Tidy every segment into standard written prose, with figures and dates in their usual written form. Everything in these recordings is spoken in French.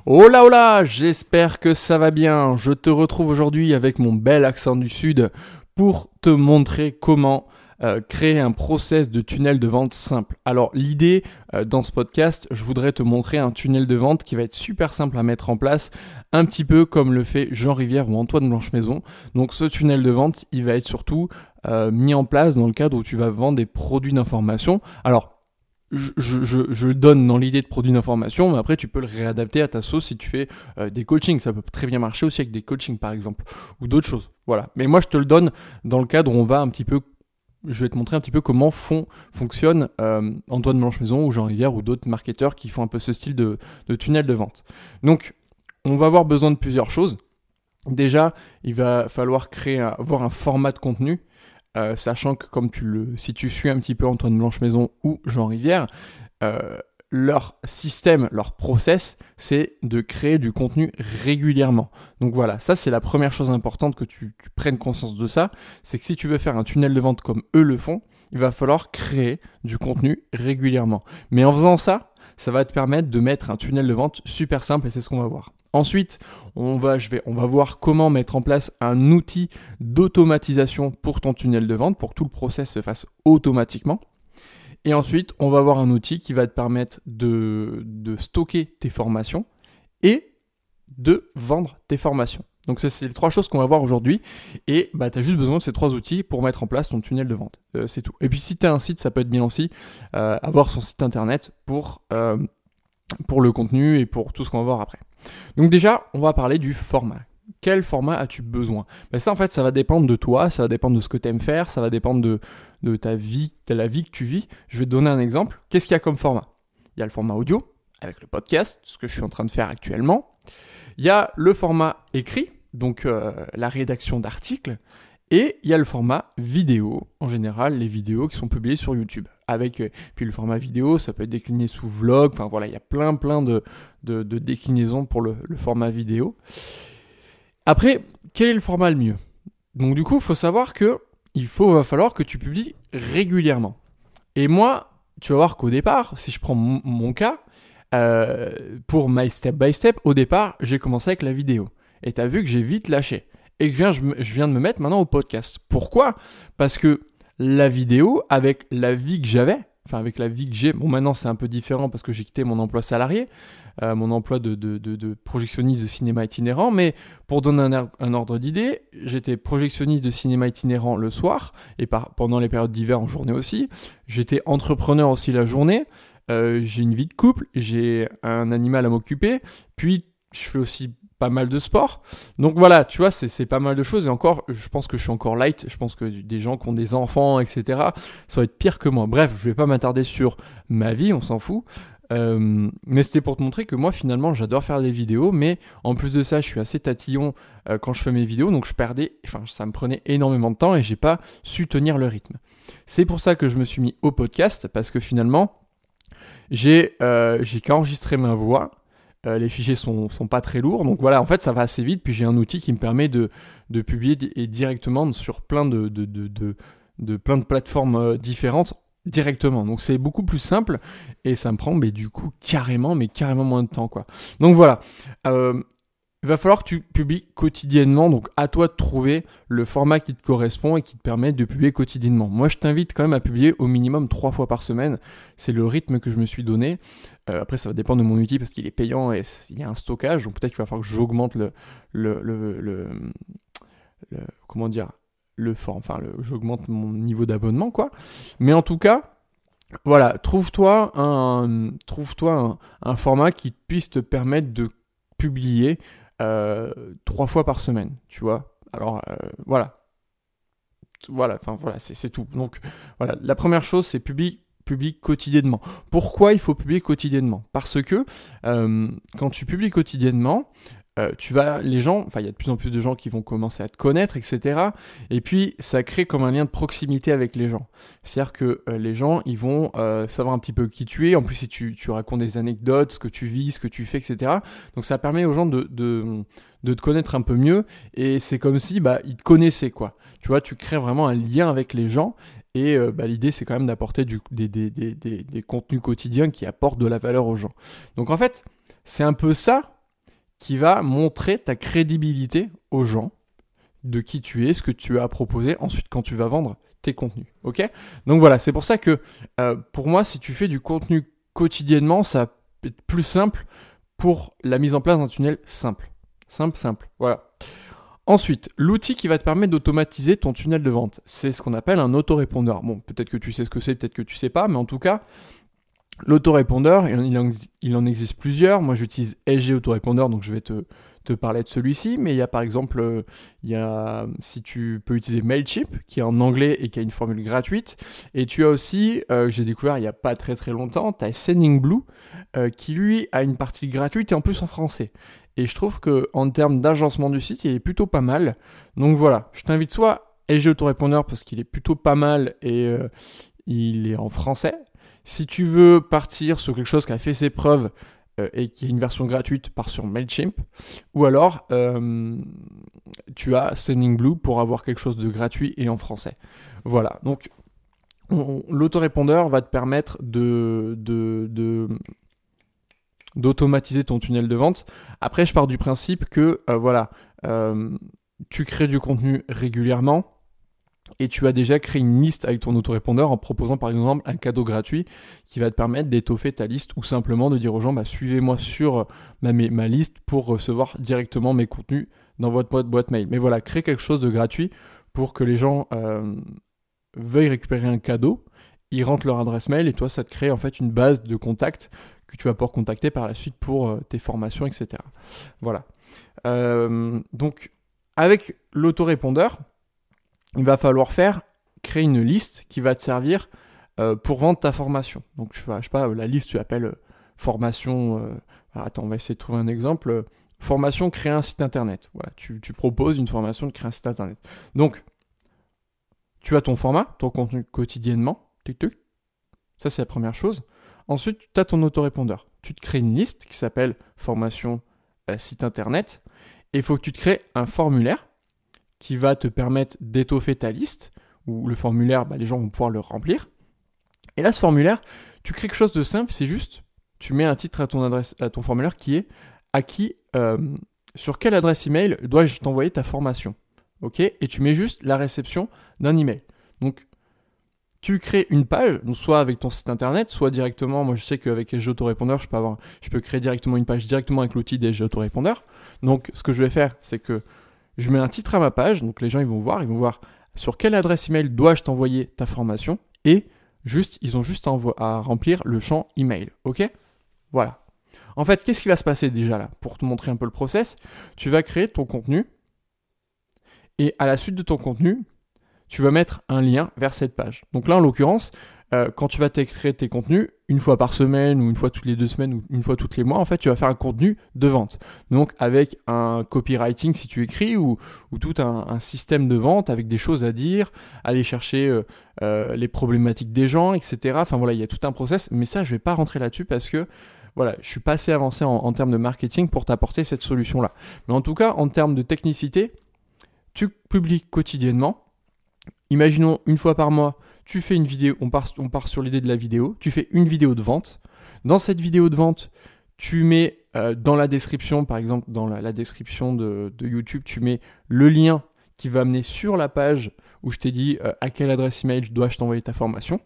Oh là, j'espère que ça va bien. Je te retrouve aujourd'hui avec mon bel accent du sud pour te montrer comment créer un process de tunnel de vente simple. Alors l'idée dans ce podcast, je voudrais te montrer un tunnel de vente qui va être super simple à mettre en place, un petit peu comme le fait Jean Rivière ou Antoine Blanchemaison. Donc ce tunnel de vente, il va être surtout mis en place dans le cadre où tu vas vendre des produits d'information. Alors je le donne dans l'idée de produits d'information, mais après tu peux le réadapter à ta sauce si tu fais des coachings. Ça peut très bien marcher aussi avec des coachings par exemple, ou d'autres choses. Voilà. Mais moi je te le donne dans le cadre où on va un petit peu, je vais te montrer un petit peu comment fonctionne Antoine Blanchemaison ou Jean Rivière ou d'autres marketeurs qui font un peu ce style de tunnel de vente. Donc on va avoir besoin de plusieurs choses. Déjà, il va falloir avoir un format de contenu. Sachant que si tu suis un petit peu Antoine Blanchemaison ou Jean Rivière, leur système, leur process, c'est de créer du contenu régulièrement. Donc voilà, ça c'est la première chose importante que tu prennes conscience de ça, c'est que si tu veux faire un tunnel de vente comme eux le font, il va falloir créer du contenu régulièrement. Mais en faisant ça, ça va te permettre de mettre un tunnel de vente super simple et c'est ce qu'on va voir. Ensuite, on va voir comment mettre en place un outil d'automatisation pour ton tunnel de vente, pour que tout le process se fasse automatiquement. Et ensuite, on va avoir un outil qui va te permettre de stocker tes formations et de vendre tes formations. Donc ça, c'est les trois choses qu'on va voir aujourd'hui. Et tu as juste besoin de ces trois outils pour mettre en place ton tunnel de vente. C'est tout. Et puis si tu as un site, ça peut être bien aussi avoir son site internet pour le contenu et pour tout ce qu'on va voir après. Donc déjà, on va parler du format. Quel format as-tu besoin ? Ça, en fait, ça va dépendre de toi, ça va dépendre de ce que tu aimes faire, ça va dépendre de ta vie, de la vie que tu vis. Je vais te donner un exemple. Qu'est-ce qu'il y a comme format ? Il y a le format audio, avec le podcast, ce que je suis en train de faire actuellement. Il y a le format écrit, donc la rédaction d'articles. Et il y a le format vidéo, en général, les vidéos qui sont publiées sur YouTube. Puis le format vidéo, ça peut être décliné sous vlog, enfin voilà, il y a plein de déclinaisons pour le format vidéo. Après, quel est le format le mieux ? Donc du coup, il faut savoir que va falloir que tu publies régulièrement. Et moi, tu vas voir qu'au départ, si je prends mon cas, pour My Step by Step, au départ, j'ai commencé avec la vidéo. Et tu as vu que j'ai vite lâché. Et que je viens de me mettre maintenant au podcast. Pourquoi ? Parce que la vidéo, avec la vie que j'ai, bon maintenant c'est un peu différent parce que j'ai quitté mon emploi salarié, mon emploi de projectionniste de cinéma itinérant, mais pour donner un ordre d'idée, j'étais projectionniste de cinéma itinérant le soir, et pendant les périodes d'hiver en journée aussi, j'étais entrepreneur aussi la journée, j'ai une vie de couple, j'ai un animal à m'occuper, puis je fais aussi pas mal de sport. Donc voilà, tu vois, c'est pas mal de choses. Et encore, je pense que je suis encore light. Je pense que des gens qui ont des enfants, etc., ça va être pire que moi. Bref, je vais pas m'attarder sur ma vie, on s'en fout. Mais c'était pour te montrer que moi, finalement, j'adore faire des vidéos. Mais en plus de ça, je suis assez tatillon quand je fais mes vidéos. Donc ça me prenait énormément de temps et j'ai pas su tenir le rythme. C'est pour ça que je me suis mis au podcast parce que finalement, j'ai qu'à enregistrer ma voix. Les fichiers sont pas très lourds, donc voilà, en fait ça va assez vite, puis j'ai un outil qui me permet de publier directement sur plein de plateformes différentes directement, donc c'est beaucoup plus simple, et ça me prend du coup carrément moins de temps quoi. Donc voilà, il va falloir que tu publies quotidiennement, donc à toi de trouver le format qui te correspond et qui te permet de publier quotidiennement. Moi, je t'invite quand même à publier au minimum 3 fois par semaine. C'est le rythme que je me suis donné. Après, ça va dépendre de mon outil parce qu'il est payant et il y a un stockage. Donc peut-être qu'il va falloir que j'augmente j'augmente mon niveau d'abonnement, quoi. Mais en tout cas, voilà, trouve-toi un format qui puisse te permettre de publier 3 fois par semaine, tu vois. Alors voilà, c'est tout. Donc voilà, la première chose c'est publie quotidiennement. Pourquoi il faut publier quotidiennement ? Parce que quand tu publies quotidiennement, il y a de plus en plus de gens qui vont commencer à te connaître, etc. Et puis, ça crée comme un lien de proximité avec les gens. C'est-à-dire que les gens, ils vont savoir un petit peu qui tu es. En plus, si tu racontes des anecdotes, ce que tu vis, ce que tu fais, etc. Donc, ça permet aux gens de te connaître un peu mieux. Et c'est comme si ils te connaissaient, quoi. Tu vois, tu crées vraiment un lien avec les gens. Et l'idée, c'est quand même d'apporter des contenus quotidiens qui apportent de la valeur aux gens. Donc, en fait, c'est un peu ça qui va montrer ta crédibilité aux gens, de qui tu es, ce que tu as à proposer ensuite quand tu vas vendre tes contenus. Ok ? Donc voilà, c'est pour ça que pour moi, si tu fais du contenu quotidiennement, ça va être plus simple pour la mise en place d'un tunnel simple. Simple. Voilà. Ensuite, l'outil qui va te permettre d'automatiser ton tunnel de vente, c'est ce qu'on appelle un autorépondeur. Bon, peut-être que tu sais ce que c'est, peut-être que tu sais pas, mais en tout cas, l'autorépondeur, il en existe plusieurs. Moi, j'utilise SG Autorépondeur, donc je vais te parler de celui-ci. Mais il y a par exemple, si tu peux utiliser Mailchimp, qui est en anglais et qui a une formule gratuite. Et tu as aussi, j'ai découvert il n'y a pas très très longtemps, tu as Sendinblue, qui lui a une partie gratuite et en plus en français. Et je trouve qu'en termes d'agencement du site, il est plutôt pas mal. Donc voilà, je t'invite soit SG Autorépondeur parce qu'il est plutôt pas mal et il est en français. Si tu veux partir sur quelque chose qui a fait ses preuves et qui a une version gratuite, pars sur Mailchimp. Ou alors, tu as Sendinblue pour avoir quelque chose de gratuit et en français. Voilà, donc l'autorépondeur va te permettre d'automatiser ton tunnel de vente. Après, je pars du principe que tu crées du contenu régulièrement et tu as déjà créé une liste avec ton autorépondeur en proposant par exemple un cadeau gratuit qui va te permettre d'étoffer ta liste ou simplement de dire aux gens suivez-moi sur ma liste pour recevoir directement mes contenus dans votre boîte mail. Mais voilà, crée quelque chose de gratuit pour que les gens veuillent récupérer un cadeau, ils rentrent leur adresse mail et toi ça te crée en fait une base de contacts que tu vas pouvoir contacter par la suite pour tes formations, etc. Voilà. Donc, avec l'autorépondeur, il va falloir créer une liste qui va te servir pour vendre ta formation. Donc, je sais pas, la liste, tu appelles formation... attends, on va essayer de trouver un exemple. Formation, créer un site internet. Voilà, tu proposes une formation de créer un site internet. Donc, tu as ton format, ton contenu quotidiennement. Ça, c'est la première chose. Ensuite, tu as ton autorépondeur. Tu te crées une liste qui s'appelle formation site internet. Et il faut que tu te crées un formulaire qui va te permettre d'étoffer ta liste. Où le formulaire, les gens vont pouvoir le remplir. Et là, ce formulaire, tu crées quelque chose de simple. C'est juste, tu mets un titre à ton formulaire qui est sur quelle adresse email dois-je t'envoyer ta formation. Ok ? Et tu mets juste la réception d'un email. Donc, tu crées une page, donc soit avec ton site internet, soit directement. Moi, je sais qu'avec SG Autorépondeur, je peux créer directement une page directement avec l'outil d'SG Autorépondeur. Donc, ce que je vais faire, c'est que je mets un titre à ma page. Donc, les gens, ils vont voir sur quelle adresse email dois-je t'envoyer ta formation. Et ils ont juste à remplir le champ email. Ok ? Voilà. En fait, qu'est-ce qui va se passer déjà là ? Pour te montrer un peu le process, tu vas créer ton contenu. Et à la suite de ton contenu, tu vas mettre un lien vers cette page. Donc là, en l'occurrence, quand tu vas créer tes contenus, une fois par semaine ou une fois toutes les 2 semaines ou une fois tous les mois, en fait, tu vas faire un contenu de vente. Donc avec un copywriting si tu écris ou tout un système de vente avec des choses à dire, aller chercher les problématiques des gens, etc. Enfin voilà, il y a tout un process. Mais ça, je ne vais pas rentrer là-dessus parce que voilà, je suis pas assez avancé en termes de marketing pour t'apporter cette solution-là. Mais en tout cas, en termes de technicité, tu publies quotidiennement. Imaginons une fois par mois, tu fais une vidéo, on part sur l'idée de la vidéo, tu fais une vidéo de vente. Dans cette vidéo de vente, tu mets dans la description, par exemple dans la description de YouTube, tu mets le lien qui va amener sur la page où je t'ai dit à quelle adresse email dois-je t'envoyer ta formation.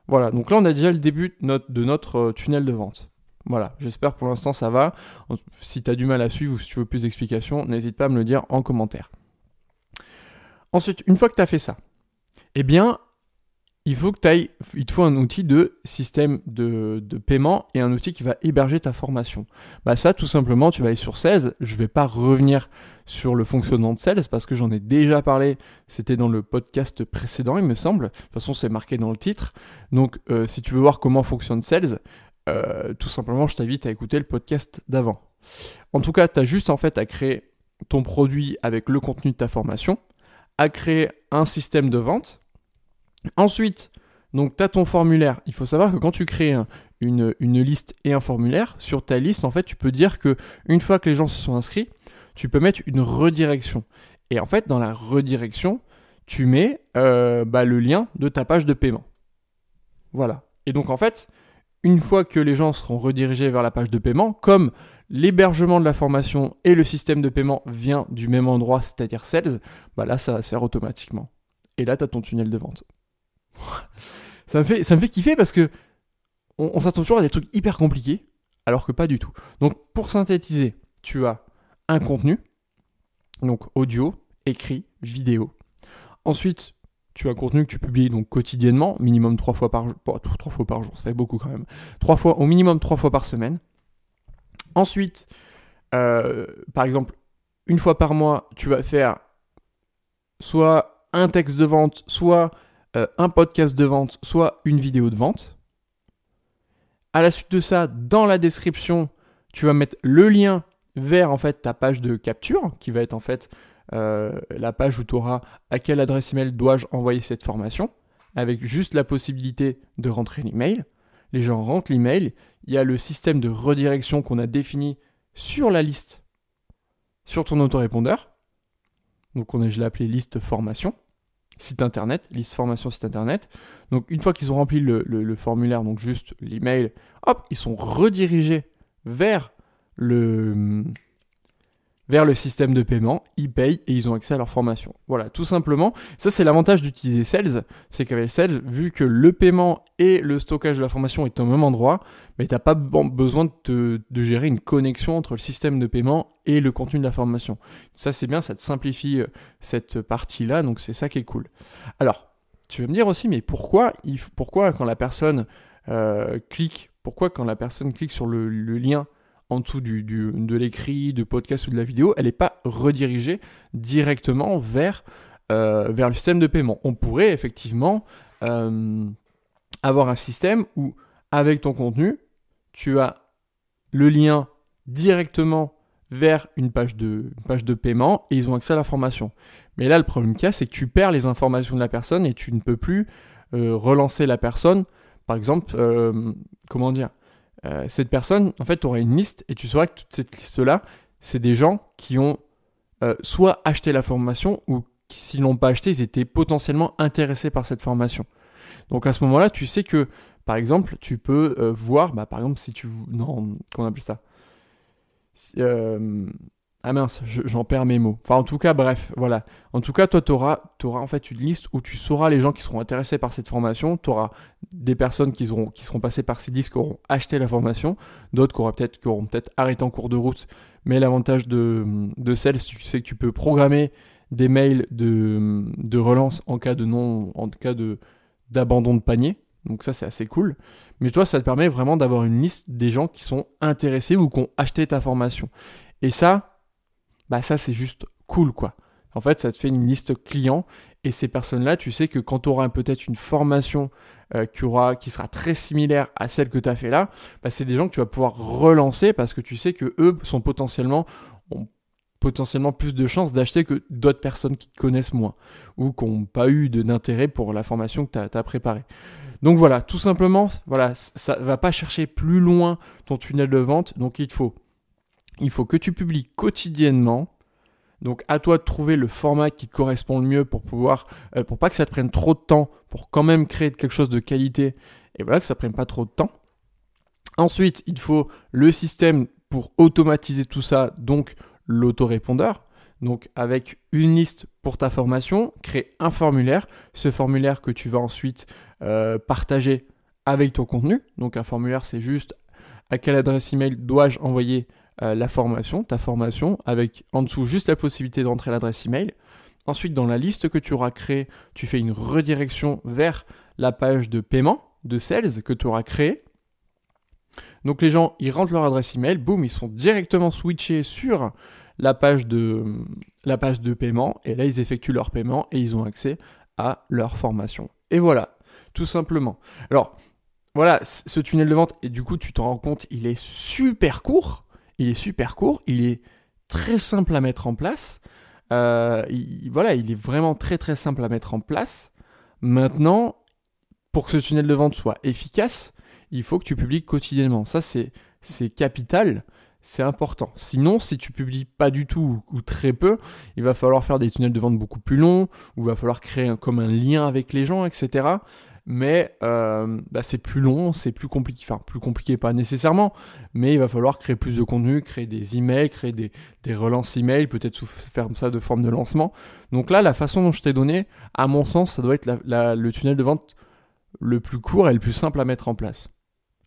Voilà, donc là on a déjà le début de notre tunnel de vente. Voilà, j'espère pour l'instant ça va. Si tu as du mal à suivre ou si tu veux plus d'explications, n'hésite pas à me le dire en commentaire. Ensuite, une fois que tu as fait ça, eh bien, il te faut un outil de système de paiement et un outil qui va héberger ta formation. Ça, tout simplement, tu vas aller sur Sales. Je ne vais pas revenir sur le fonctionnement de Sales parce que j'en ai déjà parlé. C'était dans le podcast précédent, il me semble. De toute façon, c'est marqué dans le titre. Donc, si tu veux voir comment fonctionne Sales, tout simplement, je t'invite à écouter le podcast d'avant. En tout cas, tu as juste en fait à créer ton produit avec le contenu de ta formation, à créer un système de vente. Ensuite, donc tu as ton formulaire. Il faut savoir que quand tu crées une liste et un formulaire, sur ta liste, en fait, tu peux dire que une fois que les gens se sont inscrits, tu peux mettre une redirection. Et en fait, dans la redirection, tu mets le lien de ta page de paiement. Voilà. Et donc, en fait, une fois que les gens seront redirigés vers la page de paiement, comme l'hébergement de la formation et le système de paiement vient du même endroit, c'est-à-dire Sales, bah là, ça sert automatiquement. Et là, tu as ton tunnel de vente. ça me fait kiffer parce que on s'attend toujours à des trucs hyper compliqués, alors que pas du tout. Donc, pour synthétiser, tu as un contenu, donc audio, écrit, vidéo. Ensuite, tu as un contenu que tu publies donc quotidiennement, minimum 3 fois par jour. 3 fois par jour, ça fait beaucoup quand même. Au minimum 3 fois par semaine. Ensuite, par exemple, une fois par mois, tu vas faire soit un texte de vente, soit un podcast de vente, soit une vidéo de vente. À la suite de ça, dans la description, tu vas mettre le lien vers en fait ta page de capture, qui va être en fait la page où tu auras à quelle adresse email dois-je envoyer cette formation, avec juste la possibilité de rentrer l'email. Les gens rentrent l'email, il y a le système de redirection qu'on a défini sur la liste, sur ton autorépondeur. Donc je l'ai appelé liste formation, site internet, liste formation site internet. Donc une fois qu'ils ont rempli le formulaire, donc juste l'email, hop, ils sont redirigés vers le système de paiement, ils payent et ils ont accès à leur formation. Voilà, tout simplement. Ça, c'est l'avantage d'utiliser Sales, c'est qu'avec Sales, vu que le paiement et le stockage de la formation est au même endroit, mais tu n'as pas besoin de gérer une connexion entre le système de paiement et le contenu de la formation. Ça, c'est bien, ça te simplifie cette partie-là, donc c'est ça qui est cool. Alors, tu vas me dire aussi, mais pourquoi quand la personne clique sur le lien en dessous de l'écrit, de podcast ou de la vidéo, elle n'est pas redirigée directement vers le système de paiement. On pourrait effectivement avoir un système où, avec ton contenu, tu as le lien directement vers une page de paiement et ils ont accès à la formation. Mais là, le problème qu'il y a, c'est que tu perds les informations de la personne et tu ne peux plus relancer la personne. Par exemple, cette personne, en fait, tu auras une liste et tu sauras que toute cette liste-là, c'est des gens qui ont soit acheté la formation ou qui, s'ils l'ont pas acheté, ils étaient potentiellement intéressés par cette formation. Donc à ce moment-là, tu sais que, par exemple, tu peux voir, par exemple, si tu... Non, comment on appelle ça j'en perds mes mots. Enfin, en tout cas, bref, voilà. En tout cas, toi, tu auras en fait une liste où tu sauras les gens qui seront intéressés par cette formation. Tu auras des personnes qui seront passées par cette liste, qui auront acheté la formation. D'autres qui auront peut-être arrêté en cours de route. Mais l'avantage de Sales, tu sais que tu peux programmer des mails de relance en cas d'abandon de panier. Donc ça, c'est assez cool. Mais toi, ça te permet vraiment d'avoir une liste des gens qui sont intéressés ou qui ont acheté ta formation. Et ça, ça c'est juste cool quoi. En fait, ça te fait une liste client et ces personnes-là, tu sais que quand tu auras peut-être une formation qui sera très similaire à celle que tu as fait là, c'est des gens que tu vas pouvoir relancer parce que tu sais que eux ont potentiellement plus de chances d'acheter que d'autres personnes qui te connaissent moins ou qui n'ont pas eu d'intérêt pour la formation que tu as préparée. Donc voilà, tout simplement, ça ne va pas chercher plus loin ton tunnel de vente, donc il faut que tu publies quotidiennement. Donc à toi de trouver le format qui te correspond le mieux pour pas que ça te prenne trop de temps, pour quand même créer quelque chose de qualité et voilà que ça prenne pas trop de temps. Ensuite, il faut le système pour automatiser tout ça, donc l'autorépondeur. Donc avec une liste pour ta formation, crée un formulaire. Ce formulaire que tu vas ensuite partager avec ton contenu. Donc un formulaire, c'est juste à quelle adresse email dois-je envoyer ta formation, avec en dessous juste la possibilité d'entrer l'adresse email. Ensuite, dans la liste que tu auras créée, tu fais une redirection vers la page de paiement de Sales que tu auras créée. Donc les gens, ils rentrent leur adresse email, boum, ils sont directement switchés sur la page de paiement et là, ils effectuent leur paiement et ils ont accès à leur formation. Et voilà, tout simplement. Alors, voilà, ce tunnel de vente, et du coup, tu t'en rends compte, il est super court. Il est très simple à mettre en place. Il est vraiment très très simple à mettre en place. Maintenant, pour que ce tunnel de vente soit efficace, il faut que tu publies quotidiennement. Ça, c'est capital, c'est important. Sinon, si tu publies pas du tout ou très peu, il va falloir faire des tunnels de vente beaucoup plus longs, ou il va falloir créer comme un lien avec les gens, etc. mais c'est plus long, c'est plus compliqué, enfin plus compliqué pas nécessairement, mais il va falloir créer plus de contenu, créer des emails, créer des relances emails, peut-être faire ça de forme de lancement. Donc là, la façon dont je t'ai donné, à mon sens, ça doit être le tunnel de vente le plus court et le plus simple à mettre en place.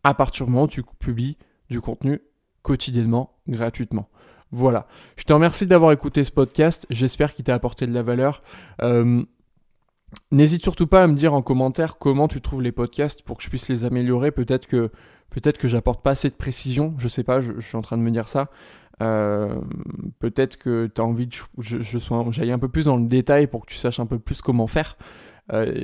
À partir du moment où tu publies du contenu quotidiennement, gratuitement. Voilà. Je te remercie d'avoir écouté ce podcast. J'espère qu'il t'a apporté de la valeur. N'hésite surtout pas à me dire en commentaire comment tu trouves les podcasts pour que je puisse les améliorer. Peut-être que j'apporte pas assez de précision. Je sais pas, je suis en train de me dire ça. Peut-être que tu as envie que j'aille un peu plus dans le détail pour que tu saches un peu plus comment faire.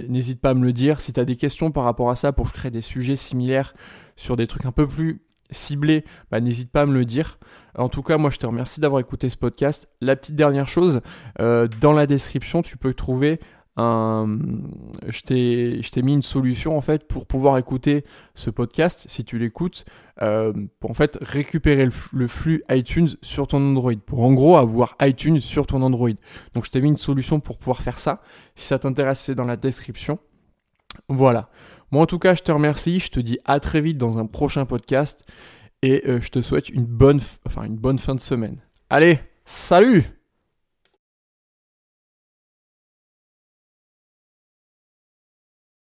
N'hésite pas à me le dire. Si tu as des questions par rapport à ça pour que je crée des sujets similaires sur des trucs un peu plus ciblés, n'hésite pas à me le dire. En tout cas, moi je te remercie d'avoir écouté ce podcast. La petite dernière chose, dans la description, tu peux trouver je t'ai mis une solution en fait pour pouvoir écouter ce podcast si tu l'écoutes, pour en fait récupérer le flux iTunes sur ton Android, pour en gros avoir iTunes sur ton Android. Donc je t'ai mis une solution pour pouvoir faire ça. Si ça t'intéresse, c'est dans la description. Voilà. Moi en tout cas, je te remercie. Je te dis à très vite dans un prochain podcast et je te souhaite une bonne fin de semaine. Allez, salut!